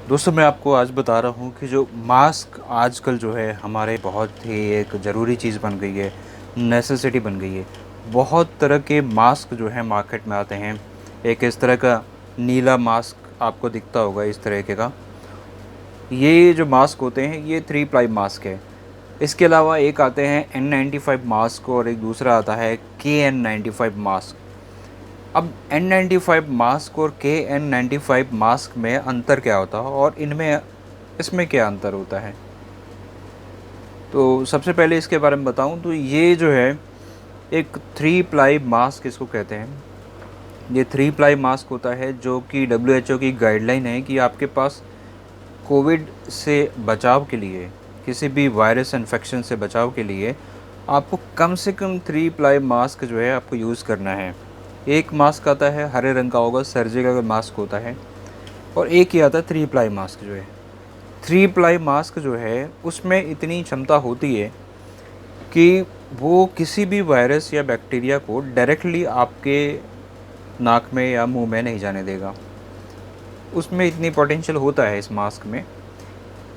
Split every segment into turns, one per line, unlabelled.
दोस्तों मैं आपको आज बता रहा हूँ कि जो मास्क आजकल जो है हमारे बहुत ही एक ज़रूरी चीज़ बन गई है, नेसेसिटी बन गई है। बहुत तरह के मास्क जो है मार्केट में आते हैं। एक इस तरह का नीला मास्क आपको दिखता होगा इस तरीके का। ये जो मास्क होते हैं ये 3 प्लाई मास्क है। इसके अलावा एक आते हैं N95 मास्क और एक दूसरा आता है KN95 मास्क। अब N95 मास्क और KN95 मास्क में अंतर क्या होता है और इनमें इसमें क्या अंतर होता है? तो सबसे पहले इसके बारे में बताऊं तो ये जो है एक 3 प्लाई मास्क इसको कहते हैं। ये 3 प्लाई मास्क होता है जो कि WHO की गाइडलाइन है कि आपके पास कोविड से बचाव के लिए, किसी भी वायरस इन्फेक्शन से बचाव के लिए आपको कम से कम 3 प्लाई मास्क जो है आपको यूज़ करना है। एक मास्क आता है हरे रंग का होगा, सर्जिकल मास्क होता है, और एक ही आता है 3 प्लाई मास्क जो है। 3 प्लाई मास्क जो है उसमें इतनी क्षमता होती है कि वो किसी भी वायरस या बैक्टीरिया को डायरेक्टली आपके नाक में या मुंह में नहीं जाने देगा। उसमें इतनी पोटेंशियल होता है इस मास्क में।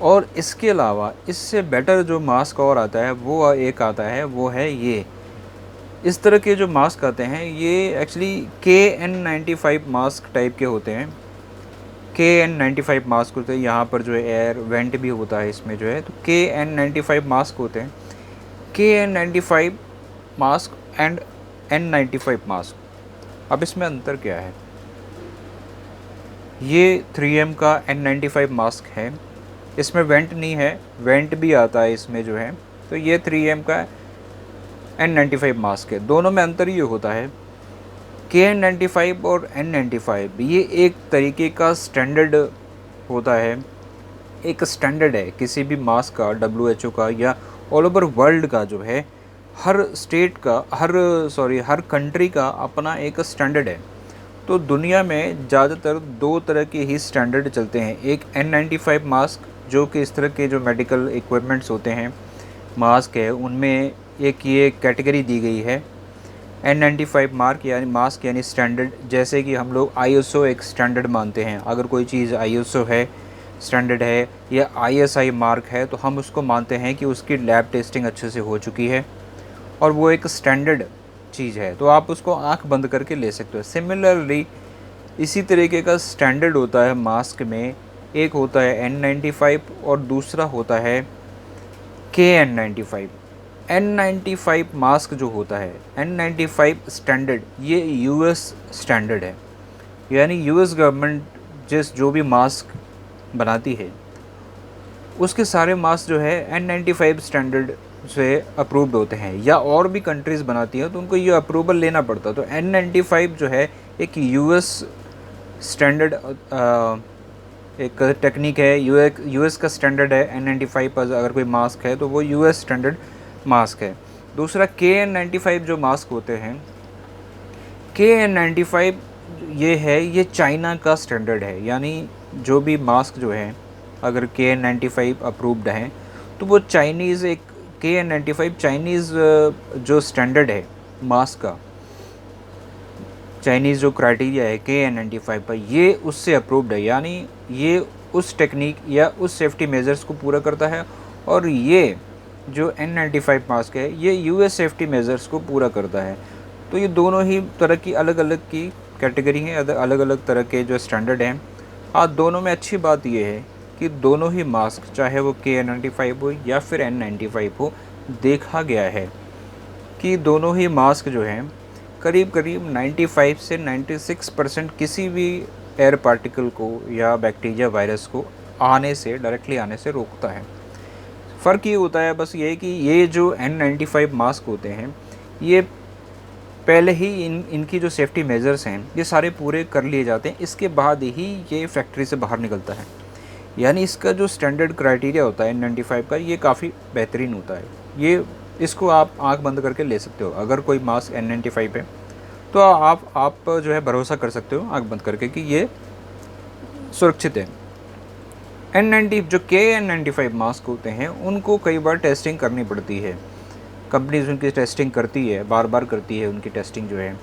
और इसके अलावा इससे बेटर जो मास्क और आता है वो एक आता है, वो है ये। इस तरह के जो मास्क आते हैं ये एक्चुअली KN95 मास्क टाइप के होते हैं। KN95 मास्क होते हैं, यहाँ पर जो है एयर वेंट भी होता है इसमें जो है, तो KN95 मास्क होते हैं। KN95 mask and N95 mask, अब इसमें अंतर क्या है? ये 3M का N95 मास्क है, इसमें वेंट नहीं है, वेंट भी आता है इसमें जो है। तो ये 3M का N95 मास्क है। दोनों में अंतर ये होता है KN95 और N95 ये एक तरीके का स्टैंडर्ड होता है, एक स्टैंडर्ड है किसी भी मास्क का, WHO का या ऑल ओवर वर्ल्ड का जो है। हर स्टेट का, हर कंट्री का अपना एक स्टैंडर्ड है। तो दुनिया में ज़्यादातर 2 तरह के ही स्टैंडर्ड चलते हैं। एक N95 मास्क जो कि इस तरह के जो मेडिकल इक्विपमेंट्स होते हैं, मास्क है, उनमें एक ये कैटेगरी दी गई है N95 मार्क यानी मास्क यानी स्टैंडर्ड। जैसे कि हम लोग ISO एक स्टैंडर्ड मानते हैं, अगर कोई चीज़ ISO है, स्टैंडर्ड है, या ISI मार्क है, तो हम उसको मानते हैं कि उसकी लैब टेस्टिंग अच्छे से हो चुकी है और वो एक स्टैंडर्ड चीज़ है, तो आप उसको आंख बंद करके ले सकते हो। सिमिलरली इसी तरीके का स्टैंडर्ड होता है मास्क में, एक होता है N95 और दूसरा होता है KN95। N95 मास्क जो होता है, N95 स्टैंडर्ड, ये US स्टैंडर्ड है। यानी US गवर्नमेंट जो भी मास्क बनाती है उसके सारे मास्क जो है N95 स्टैंडर्ड से अप्रूव्ड होते हैं, या और भी कंट्रीज़ बनाती हैं तो उनको ये अप्रूवल लेना पड़ता है। तो N95 जो है एक US स्टैंडर्ड एक टेक्निक है, US का स्टैंडर्ड है। N95 पर अगर कोई मास्क है तो वो US स्टैंडर्ड मास्क है। दूसरा KN95 जो मास्क होते हैं, KN95 ये चाइना का स्टैंडर्ड है। यानी जो भी मास्क जो है अगर KN95 अप्रूव्ड हैं तो वो चाइनीज़ एक KN95 चाइनीज़ जो स्टैंडर्ड है मास्क का, चाइनीज़ जो क्राइटेरिया है KN95 पर, ये उससे अप्रूव्ड है। यानी ये उस टेक्निक या उस सेफ्टी मेजर्स को पूरा करता है, और ये जो N95 मास्क है ये US सेफ्टी मेजर्स को पूरा करता है। तो ये दोनों ही तरह की अलग अलग की कैटेगरी हैं, अलग अलग तरह के जो स्टैंडर्ड हैं। हाँ, दोनों में अच्छी बात ये है कि दोनों ही मास्क, चाहे वो KN95 हो या फिर N95 हो, देखा गया है कि दोनों ही मास्क जो हैं करीब करीब 95 से 96% किसी भी एयर पार्टिकल को या बैक्टीरिया वायरस को डायरेक्टली आने से रोकता है। फ़र्क ये होता है बस ये कि ये जो N95 मास्क होते हैं ये पहले ही इनकी जो सेफ्टी मेजर्स हैं ये सारे पूरे कर लिए जाते हैं, इसके बाद ही ये फैक्ट्री से बाहर निकलता है। यानी इसका जो स्टैंडर्ड क्राइटेरिया होता है N95 का, ये काफ़ी बेहतरीन होता है। ये इसको आप आंख बंद करके ले सकते हो। अगर कोई मास्क N95 है तो आप जो है भरोसा कर सकते हो आंख बंद करके कि ये सुरक्षित है। N90 जो KN95 मास्क होते हैं उनको कई बार टेस्टिंग करनी पड़ती है, कंपनीज उनकी टेस्टिंग करती है, बार बार करती है उनकी टेस्टिंग जो है।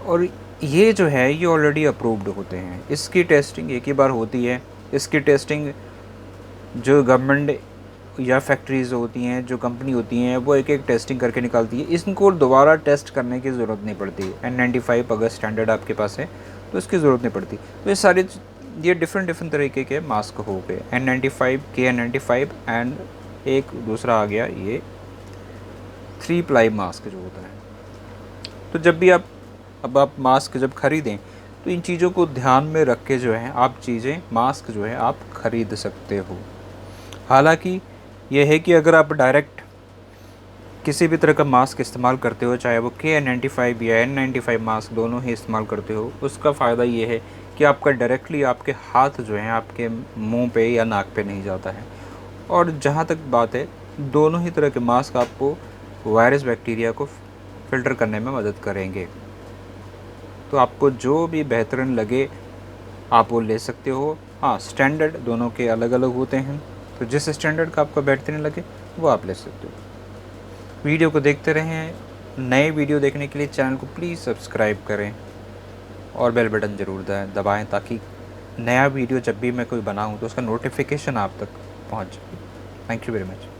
और ये जो है ये ऑलरेडी अप्रूव्ड होते हैं। इसकी टेस्टिंग एक ही बार होती है। इसकी टेस्टिंग जो गवर्नमेंट या फैक्ट्रीज़ होती हैं, जो कंपनी होती हैं, वो एक एक टेस्टिंग करके निकालती है। इनको दोबारा टेस्ट करने की ज़रूरत नहीं पड़ती। N95 अगर स्टैंडर्ड आपके पास है तो इसकी ज़रूरत नहीं पड़ती। तो ये सारे ये डिफरेंट डिफरेंट तरीके के मास्क हो गए, N95, KN95 एंड एक दूसरा आ गया ये 3 प्लाई मास्क जो होता है। तो जब भी आप मास्क जब खरीदें तो इन चीज़ों को ध्यान में रख के जो है आप चीज़ें मास्क जो है आप ख़रीद सकते हो। हालांकि यह है कि अगर आप डायरेक्ट किसी भी तरह का मास्क इस्तेमाल करते हो, चाहे वो KN95 या N95 मास्क दोनों ही इस्तेमाल करते हो, उसका फ़ायदा ये है कि आपका डायरेक्टली आपके हाथ जो हैं आपके मुंह पे या नाक पे नहीं जाता है। और जहाँ तक बात है, दोनों ही तरह के मास्क आपको वायरस बैक्टीरिया को फ़िल्टर करने में मदद करेंगे। तो आपको जो भी बेहतरीन लगे आप वो ले सकते हो। हाँ, स्टैंडर्ड दोनों के अलग अलग होते हैं, तो जिस स्टैंडर्ड का आपको बेहतरीन लगे वो आप ले सकते हो। वीडियो को देखते रहें। नए वीडियो देखने के लिए चैनल को प्लीज़ सब्सक्राइब करें और बेल बटन ज़रूर दबाएँ ताकि नया वीडियो जब भी मैं कोई बनाऊँ तो उसका नोटिफिकेशन आप तक पहुँच जाए। Thank you very much.